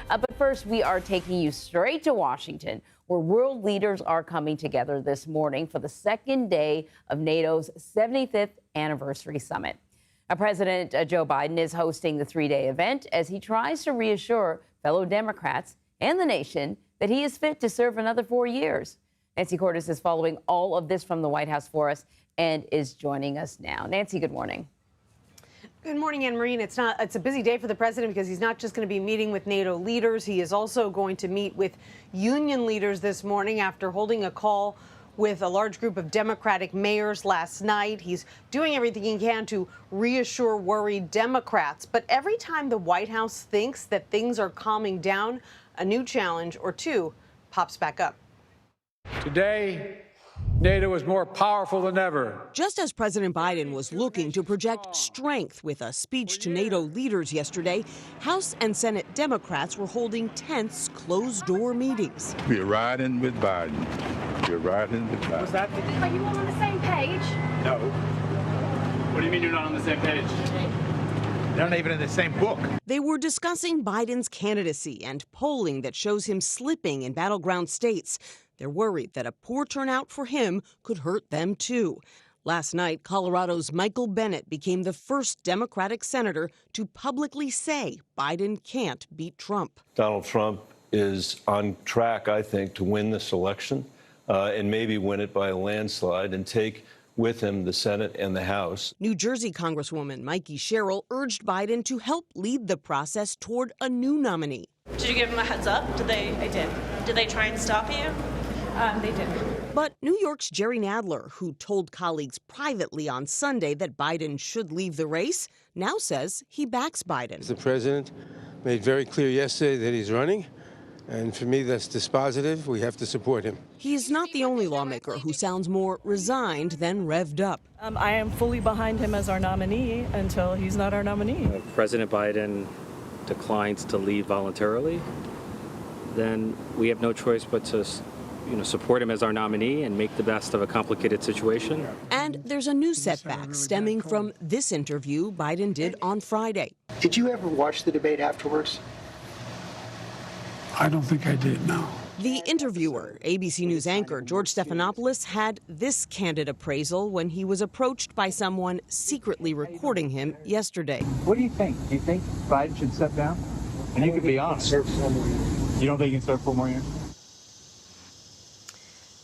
But first, we are taking you straight to Washington, where world leaders are coming together this morning for the second day of NATO's 75th anniversary summit. President Joe Biden is hosting the three-day event as he tries to reassure fellow Democrats and the nation that he is fit to serve another 4 years. Nancy Cordes is following all of this from the White House for us and is joining us now. Nancy, good morning. Good morning, Anne Marie. It's a busy day for the president because he's not just going to be meeting with NATO leaders. He is also going to meet with union leaders this morning after holding a call with a large group of Democratic mayors last night. He's doing everything he can to reassure worried Democrats. But every time the White House thinks that things are calming down, a new challenge or two pops back up. Today, NATO is more powerful than ever. Just as President Biden was looking to project strength with a speech to NATO leaders yesterday, House and Senate Democrats were holding tense, closed-door meetings. We're riding with Biden. We're riding with Biden. Was that? Are you all on the same page? No. What do you mean you're not on the same page? They're not even in the same book. They were discussing Biden's candidacy and polling that shows him slipping in battleground states. They're worried that a poor turnout for him could hurt them, too. Last night, Colorado's Michael Bennet became the first Democratic senator to publicly say Biden can't beat Trump. Donald Trump is on track, I think, to win this election and maybe win it by a landslide and take with him the Senate and the House. New Jersey Congresswoman Mikey Sherrill urged Biden to help lead the process toward a new nominee. Did you give them a heads up? I did. Did they try and stop you? They did. But New York's Jerry Nadler, who told colleagues privately on Sunday that Biden should leave the race, now says he backs Biden. The president made very clear yesterday that he's running, and for me that's dispositive. We have to support him. He's not the only lawmaker who sounds more resigned than revved up. I am fully behind him as our nominee until he's not our nominee. If President Biden declines to leave voluntarily, then we have no choice but to support him as our nominee and make the best of a complicated situation. And there's a new setback stemming from this interview Biden did on Friday. Did you ever watch the debate afterwards? I don't think I did, no. The interviewer, ABC News anchor George Stephanopoulos, had this candid appraisal when he was approached by someone secretly recording him yesterday. What do you think? Do you think Biden should step down? And you can be honest. You don't think he can serve 4 more years?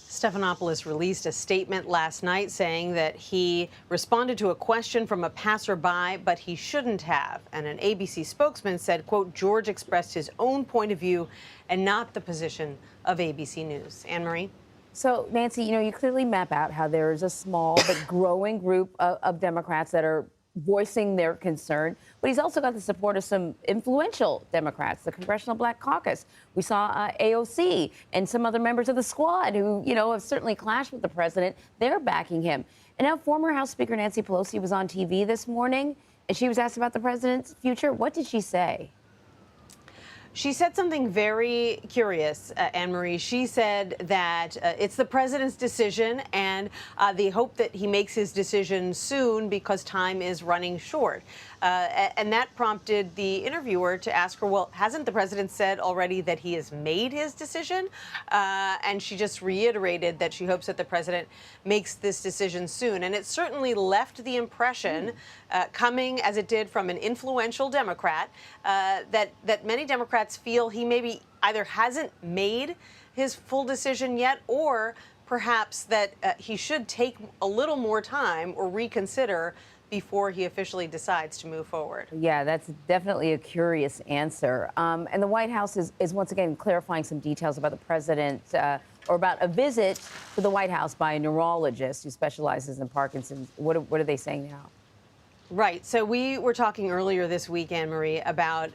Stephanopoulos released a statement last night saying that he responded to a question from a passerby, but he shouldn't have. And an ABC spokesman said, quote, George expressed his own point of view and not the position of ABC News. Anne Marie? So, Nancy, you clearly map out how there is a small but growing group of Democrats that are voicing their concern, but he's also got the support of some influential Democrats, the Congressional Black Caucus. We saw AOC and some other members of the squad who, have certainly clashed with the president. They're backing him. And now former House Speaker Nancy Pelosi was on TV this morning, and she was asked about the president's future. What did she say? She said something very curious, Anne Marie. She said that it's the president's decision and the hope that he makes his decision soon because time is running short. And that prompted the interviewer to ask her, well, hasn't the president said already that he has made his decision? And she just reiterated that she hopes that the president makes this decision soon. And it certainly left the impression, coming as it did from an influential Democrat, that many Democrats feel he maybe either hasn't made his full decision yet, or perhaps that he should take a little more time or reconsider before he officially decides to move forward. Yeah, that's definitely a curious answer. And the White House is once again clarifying some details about the president or about a visit to the White House by a neurologist who specializes in Parkinson's. What are they saying now? Right. So we were talking earlier this week, Anne Marie, about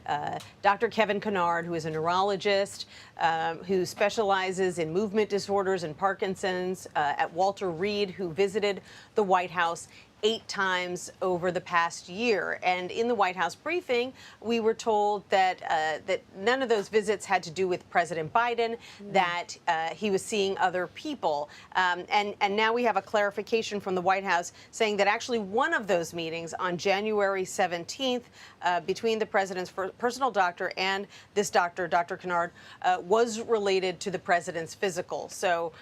Dr. Kevin Kennard, who is a neurologist who specializes in movement disorders and Parkinson's at Walter Reed, who visited the White House 8 times over the past year. And in the White House briefing, we were told that that none of those visits had to do with President Biden, that he was seeing other people. And now we have a clarification from the White House saying that actually one of those meetings on January 17th between the president's personal doctor and this doctor, Dr. Kennard, was related to the president's physical. So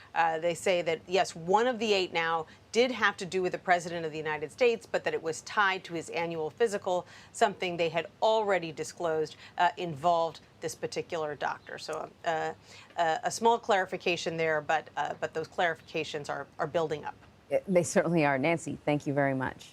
they say that, yes, one of the 8 now did have to do with the President of the United States, but that it was tied to his annual physical, something they had already disclosed involved this particular doctor. So a small clarification there, but those clarifications are building up. They certainly are. Nancy, thank you very much.